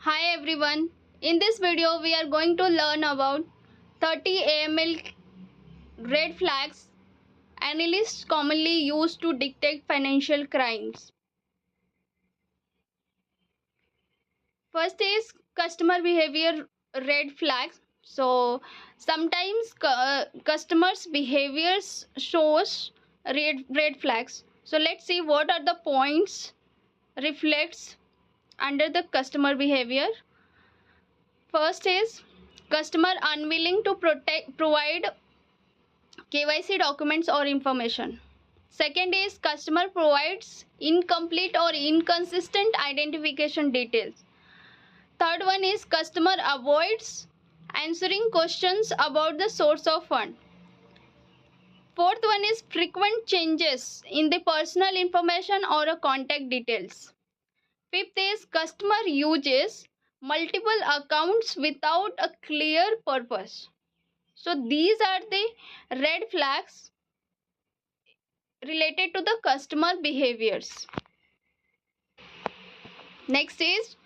Hi everyone, in this video we are going to learn about 30 AML red flags analysts commonly use to detect financial crimes. First is customer behavior red flags. So sometimes customers behaviors shows red flags. So let's see what are the points reflects under the customer behavior. First is customer unwilling to provide KYC documents or information. Second is customer provides incomplete or inconsistent identification details. Third one is customer avoids answering questions about the source of fund. Fourth one is frequent changes in the personal information or contact details. Fifth is customer uses multiple accounts without a clear purpose. So these are the red flags related to the customer behaviors. Next is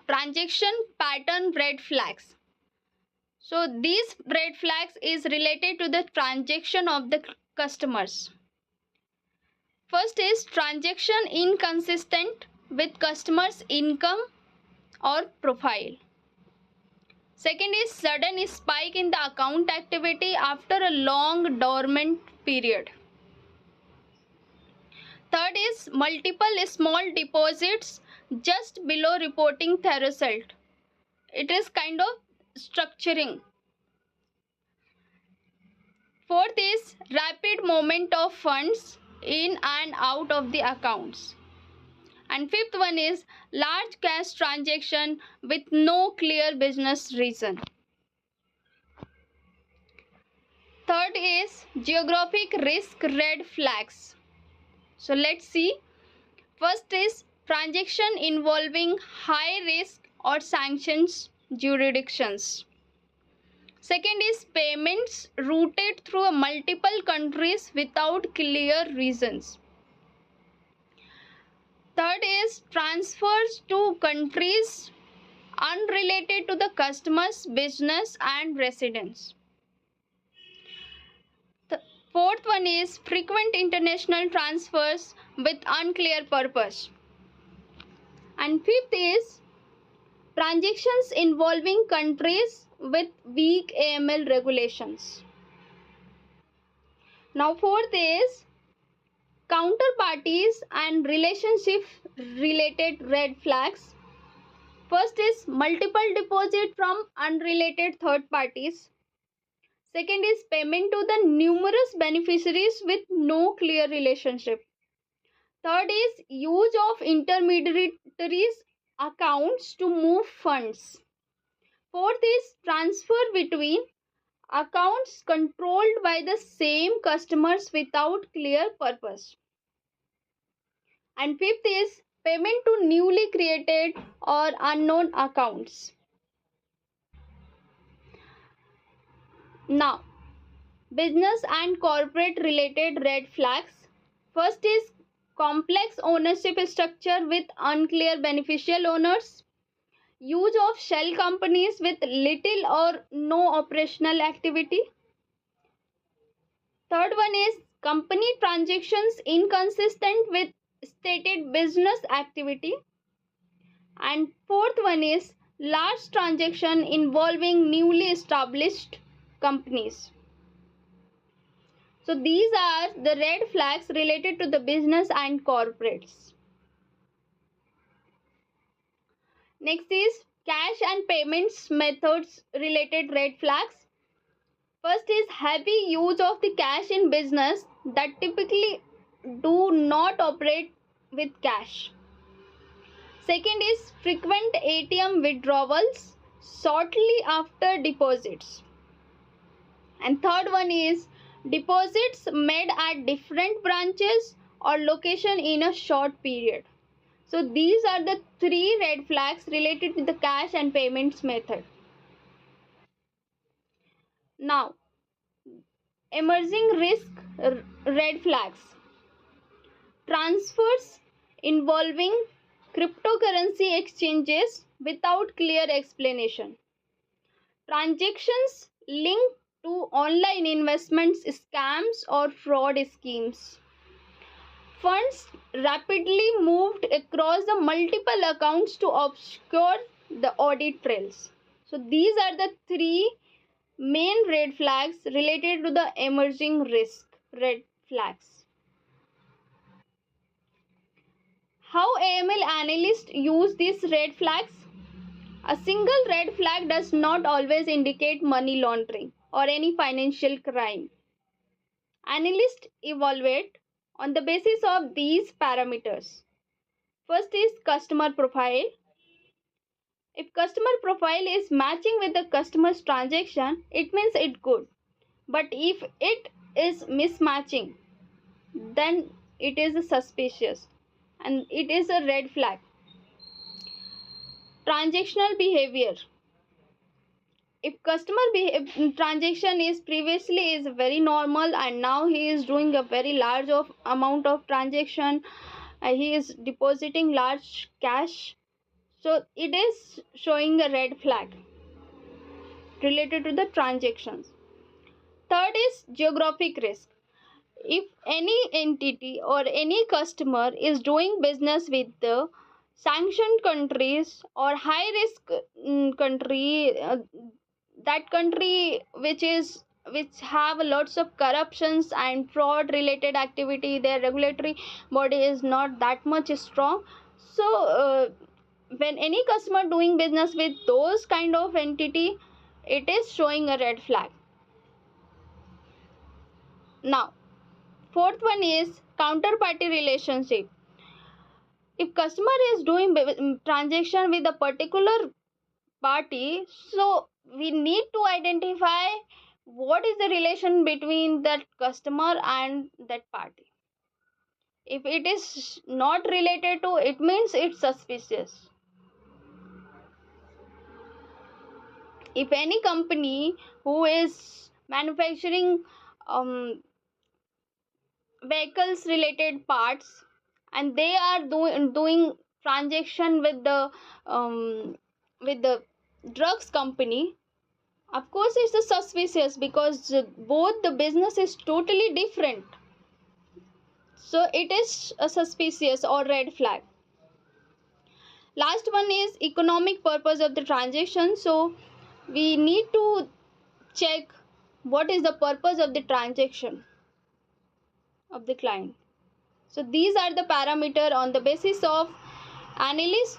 transaction pattern red flags. So these red flags is related to the transaction of the customers. First is transaction inconsistent with customers' income or profile. Second is sudden spike in the account activity after a long dormant period. Third is multiple small deposits just below reporting threshold. It is kind of structuring. Fourth is rapid movement of funds in and out of the accounts. And fifth one is large cash transaction with no clear business reason. Third is geographic risk red flags. So let's see. First is transaction involving high risk or sanctions jurisdictions. Second is payments routed through multiple countries without clear reasons. Third is transfers to countries unrelated to the customer's business and residence. The fourth one is frequent international transfers with unclear purpose. And fifth is transactions involving countries with weak AML regulations. Now fourth is counterparties and relationship related red flags. First is multiple deposit from unrelated third parties. Second is payment to the numerous beneficiaries with no clear relationship. Third is use of intermediaries accounts to move funds. Fourth is transfer between accounts controlled by the same customers without clear purpose. And fifth is payment to newly created or unknown accounts. Now, business and corporate related red flags. First is complex ownership structure with unclear beneficial owners. Use of shell companies with little or no operational activity. Third one is company transactions inconsistent with stated business activity. And fourth one is large transaction involving newly established companies. So these are the red flags related to the business and corporates. Next is cash and payments methods related red flags. First is heavy use of the cash in business that typically do not operate with cash. Second is frequent ATM withdrawals shortly after deposits. And third one is deposits made at different branches or location in a short period. So these are the three red flags related to the cash and payments method. Now, emerging risk red flags. Transfers involving cryptocurrency exchanges without clear explanation, transactions linked to online investments scams or fraud schemes, funds rapidly moved across the multiple accounts to obscure the audit trails. So these are the three main red flags related to the emerging risk red flags. How AML analysts use these red flags? A single red flag does not always indicate money laundering or any financial crime. Analysts evaluate on the basis of these parameters. First is customer profile. If customer profile is matching with the customer's transaction, it means it's good. But if it is mismatching, then it is suspicious and it is a red flag. Transactional behavior. If transaction is previously is very normal and now he is doing a very large amount of transaction, he is depositing large cash, so it is showing a red flag related to the transactions. Third is geographic risk. If any entity or any customer is doing business with the sanctioned countries or high risk country, that country which have lots of corruptions and fraud related activity, their regulatory body is not that much strong. So when any customer doing business with those kind of entity, it is showing a red flag. Now fourth one is counterparty relationship. If customer is doing transaction with a particular party, so we need to identify what is the relation between that customer and that party. If it is not related to, it means it's suspicious. If any company who is manufacturing vehicles related parts and they are doing transaction with the drugs company, of course it's a suspicious because both the business is totally different, so it is a suspicious or red flag. Last one is economic purpose of the transaction. So we need to check what is the purpose of the transaction of the client. So these are the parameter on the basis of analysts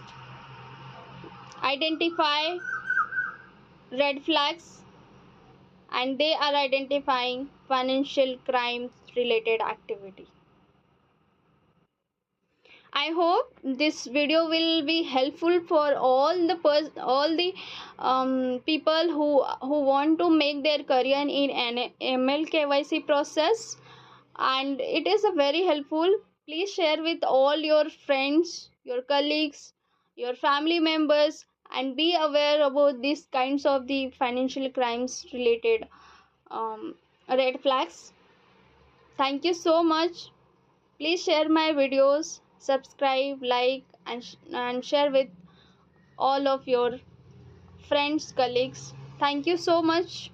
identify red flags and they are identifying financial crimes related activity. I hope this video will be helpful for all the people who want to make their career in an ML KYC process, and it is a very helpful. Please share with all your friends, your colleagues, your family members, and be aware about these kinds of the financial crimes related red flags. Thank you so much. Please share my videos, subscribe, like, and share with all of your friends, colleagues. Thank you so much.